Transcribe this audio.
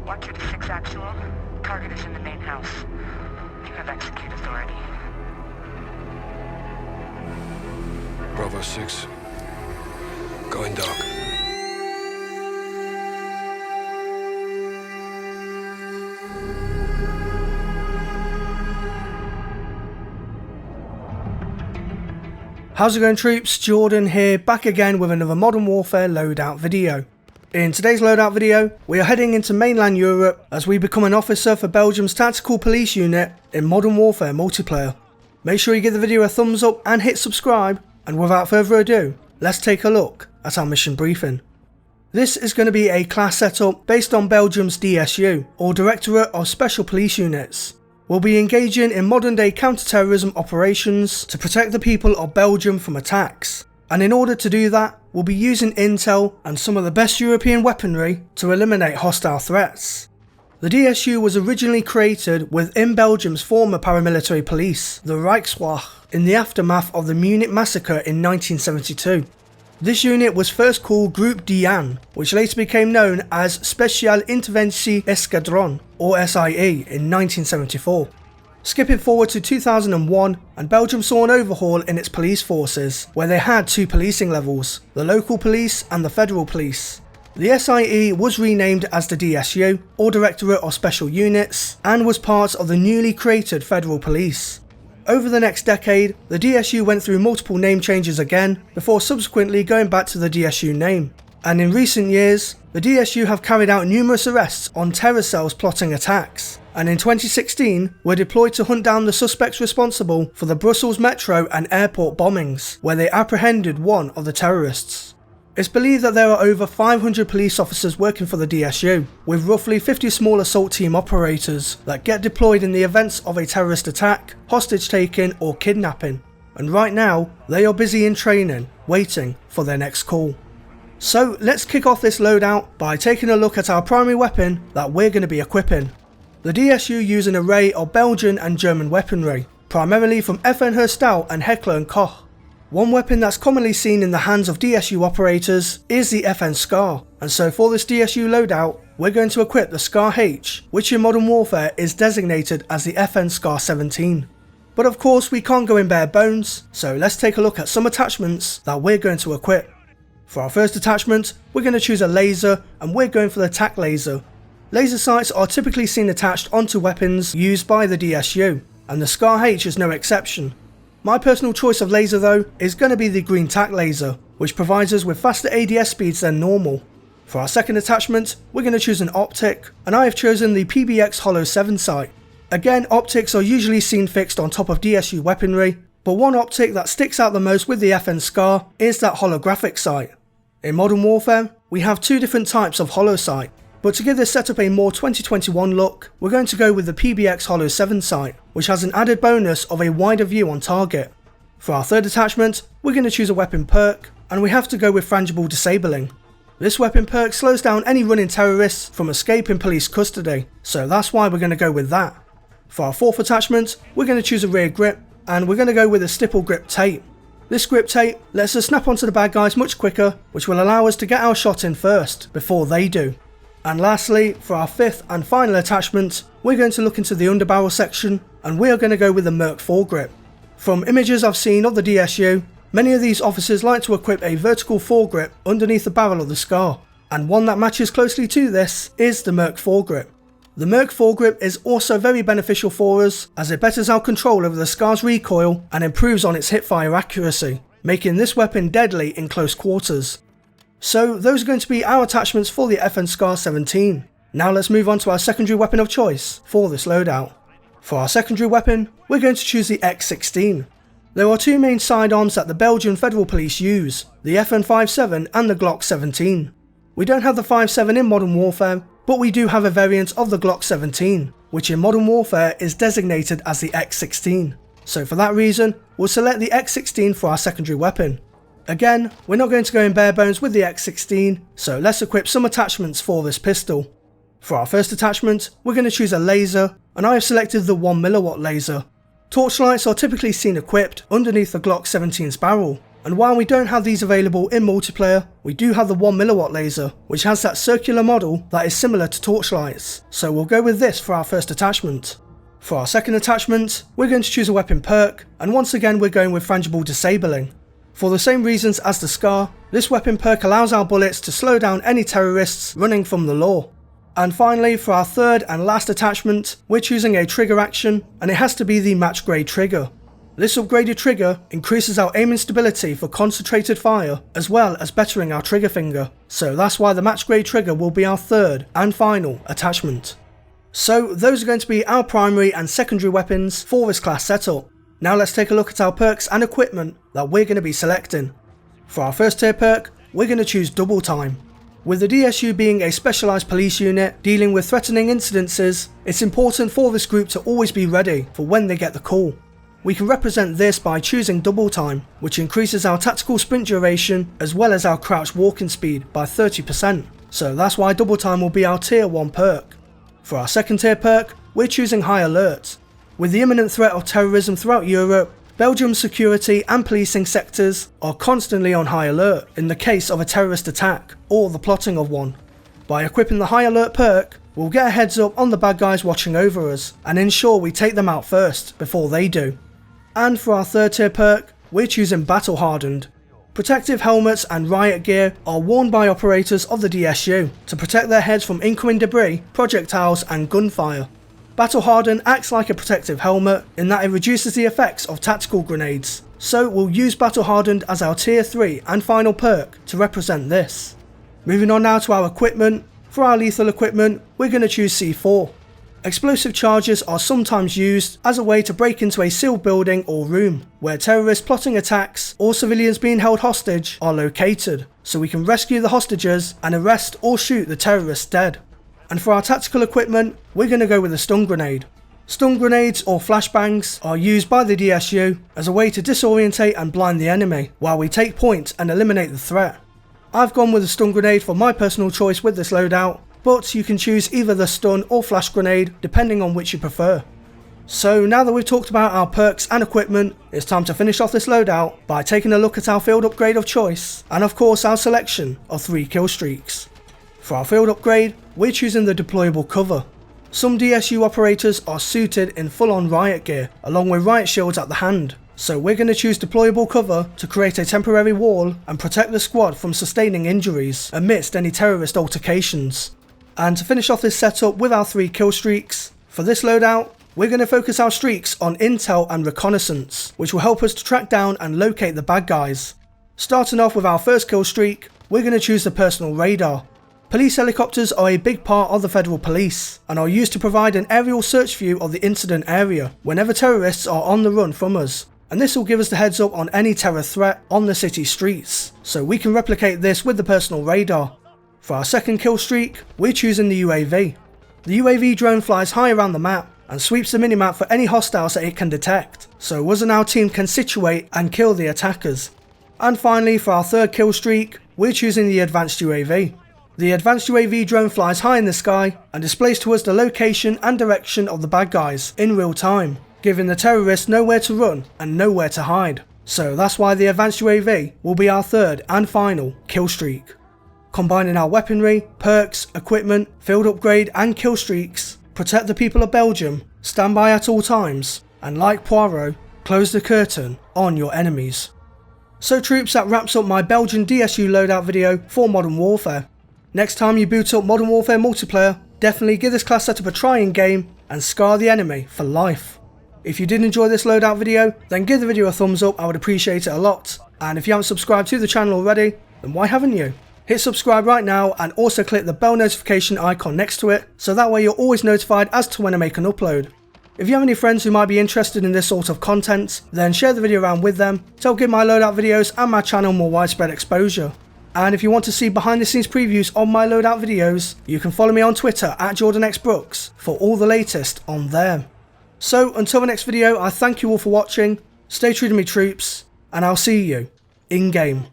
Watcher to 6 actual. Target is in the main house. You have execute authority. Bravo 6. Going dark. How's it going, troops? Jordan here, back again with another Modern Warfare loadout video. In today's loadout video, we are heading into mainland Europe as we become an officer for Belgium's Tactical Police Unit in Modern Warfare multiplayer. Make sure you give the video a thumbs up and hit subscribe, and without further ado, let's take a look at our mission briefing. This is going to be a class setup based on Belgium's DSU, or Directorate of Special Police Units. We'll be engaging in modern day counter-terrorism operations to protect the people of Belgium from attacks. And in order to do that, we'll be using intel and some of the best European weaponry to eliminate hostile threats. The DSU was originally created within Belgium's former paramilitary police, the Rijkswacht, in the aftermath of the Munich massacre in 1972. This unit was first called Group Diane, which later became known as Speciale Interventie Escadron, or SIE, in 1974. Skipping forward to 2001, and Belgium saw an overhaul in its police forces, where they had two policing levels, the local police and the federal police. The SIE was renamed as the DSU, or Directorate of Special Units, and was part of the newly created federal police. Over the next decade, the DSU went through multiple name changes again, before subsequently going back to the DSU name. And in recent years, the DSU have carried out numerous arrests on terror cells plotting attacks, and in 2016 were deployed to hunt down the suspects responsible for the Brussels metro and airport bombings, where they apprehended one of the terrorists. It's believed that there are over 500 police officers working for the DSU, with roughly 50 small assault team operators that get deployed in the events of a terrorist attack, hostage taking or kidnapping. And right now, they are busy in training, waiting for their next call. So let's kick off this loadout by taking a look at our primary weapon that we're going to be equipping. The DSU use an array of Belgian and German weaponry, primarily from FN Herstal and Heckler & Koch. One weapon that's commonly seen in the hands of DSU operators is the FN SCAR, and so for this DSU loadout, we're going to equip the SCAR H, which in Modern Warfare is designated as the FN SCAR 17. But of course we can't go in bare bones, so let's take a look at some attachments that we're going to equip. For our first attachment, we're going to choose a laser, and we're going for the TAC laser. Laser sights are typically seen attached onto weapons used by the DSU, and the SCAR H is no exception. My personal choice of laser though is going to be the green TAC laser, which provides us with faster ADS speeds than normal. For our second attachment, we're going to choose an optic, and I have chosen the PBX Holo 7 sight. Again, optics are usually seen fixed on top of DSU weaponry, but one optic that sticks out the most with the FN SCAR is that holographic sight. In Modern Warfare, we have two different types of holo sight, but to give this setup a more 2021 look, we're going to go with the PBX Holo 7 sight, which has an added bonus of a wider view on target. For our third attachment, we're going to choose a weapon perk, and we have to go with frangible disabling. This weapon perk slows down any running terrorists from escaping police custody, so that's why we're going to go with that. For our fourth attachment, we're going to choose a rear grip, and we're going to go with a stipple grip tape. This grip tape lets us snap onto the bad guys much quicker, which will allow us to get our shot in first, before they do. And lastly, for our fifth and final attachment, we're going to look into the underbarrel section, and we are going to go with the Merc foregrip. From images I've seen of the DSU, many of these officers like to equip a vertical foregrip underneath the barrel of the SCAR, and one that matches closely to this is the Merc foregrip. The Merc foregrip is also very beneficial for us, as it betters our control over the SCAR's recoil and improves on its hipfire accuracy, making this weapon deadly in close quarters. So those are going to be our attachments for the FN SCAR 17. Now let's move on to our secondary weapon of choice for this loadout. For our secondary weapon, we're going to choose the X16. There are two main sidearms that the Belgian Federal Police use, the FN 57 and the Glock 17. We don't have the 57 in Modern Warfare, but we do have a variant of the Glock 17, which in Modern Warfare is designated as the X16. So for that reason, we'll select the X16 for our secondary weapon. Again, we're not going to go in bare bones with the X16, so let's equip some attachments for this pistol. For our first attachment, we're going to choose a laser, and I have selected the 1mW laser. Torchlights are typically seen equipped underneath the Glock 17's barrel, And while we don't have these available in multiplayer, we do have the 1mW laser, which has that circular model that is similar to torchlights, so we'll go with this for our first attachment. For our second attachment, we're going to choose a weapon perk, and once again we're going with frangible disabling. For the same reasons as the SCAR, this weapon perk allows our bullets to slow down any terrorists running from the law. And finally, for our third and last attachment, we're choosing a trigger action, and it has to be the match grade trigger. This upgraded trigger increases our aiming stability for concentrated fire, as well as bettering our trigger finger, so that's why the match grade trigger will be our third and final attachment. So those are going to be our primary and secondary weapons for this class setup. Now let's take a look at our perks and equipment that we're going to be selecting. For our first tier perk, we're going to choose double time. With the DSU being a specialised police unit dealing with threatening incidences, it's important for this group to always be ready for when they get the call. We can represent this by choosing double time, which increases our tactical sprint duration as well as our crouch walking speed by 30%, so that's why double time will be our tier 1 perk. For our second tier perk, we're choosing high alert. With the imminent threat of terrorism throughout Europe, Belgium's security and policing sectors are constantly on high alert in the case of a terrorist attack or the plotting of one. By equipping the high alert perk, we'll get a heads up on the bad guys watching over us and ensure we take them out first before they do. And for our third tier perk, we're choosing battle hardened. Protective helmets and riot gear are worn by operators of the DSU to protect their heads from incoming debris, projectiles and gunfire. Battle hardened acts like a protective helmet in that it reduces the effects of tactical grenades, so we'll use battle hardened as our tier 3 and final perk to represent this. Moving on now to our equipment. For our lethal equipment, we're going to choose C4. Explosive charges are sometimes used as a way to break into a sealed building or room, where terrorists plotting attacks or civilians being held hostage are located, so we can rescue the hostages and arrest or shoot the terrorists dead. And for our tactical equipment, we're going to go with a stun grenade. Stun grenades or flashbangs are used by the DSU as a way to disorientate and blind the enemy, while we take point and eliminate the threat. I've gone with a stun grenade for my personal choice with this loadout, but you can choose either the stun or flash grenade depending on which you prefer. So now that we've talked about our perks and equipment, it's time to finish off this loadout by taking a look at our field upgrade of choice, and of course our selection of 3 killstreaks. For our field upgrade, we're choosing the deployable cover. Some DSU operators are suited in full-on riot gear along with riot shields at the hand, so we're going to choose deployable cover to create a temporary wall and protect the squad from sustaining injuries amidst any terrorist altercations. And to finish off this setup with our 3 kill streaks, for this loadout, we're going to focus our streaks on intel and reconnaissance, which will help us to track down and locate the bad guys. Starting off with our first kill streak, we're going to choose the personal radar. Police helicopters are a big part of the federal police, and are used to provide an aerial search view of the incident area whenever terrorists are on the run from us, and this will give us the heads up on any terror threat on the city streets, so we can replicate this with the personal radar. For our second kill streak, we're choosing the UAV. The UAV drone flies high around the map and sweeps the minimap for any hostiles that it can detect, so us and our team can situate and kill the attackers. And finally, for our third kill streak, we're choosing the advanced UAV. The advanced UAV drone flies high in the sky and displays to us the location and direction of the bad guys in real time, giving the terrorists nowhere to run and nowhere to hide. So that's why the advanced UAV will be our third and final kill streak. Combining our weaponry, perks, equipment, field upgrade and kill streaks, protect the people of Belgium, stand by at all times, and like Poirot, close the curtain on your enemies. So troops, that wraps up my Belgian DSU loadout video for Modern Warfare. Next time you boot up Modern Warfare multiplayer, definitely give this class setup a try in game and scar the enemy for life. If you did enjoy this loadout video, then give the video a thumbs up, I would appreciate it a lot. And if you haven't subscribed to the channel already, then why haven't you? Hit subscribe right now and also click the bell notification icon next to it, so that way you're always notified as to when I make an upload. If you have any friends who might be interested in this sort of content, then share the video around with them to help give my loadout videos and my channel more widespread exposure. And if you want to see behind the scenes previews of my loadout videos, you can follow me on Twitter at jordanxbrookes for all the latest on there. So until the next video, I thank you all for watching, stay true to me troops, and I'll see you in game.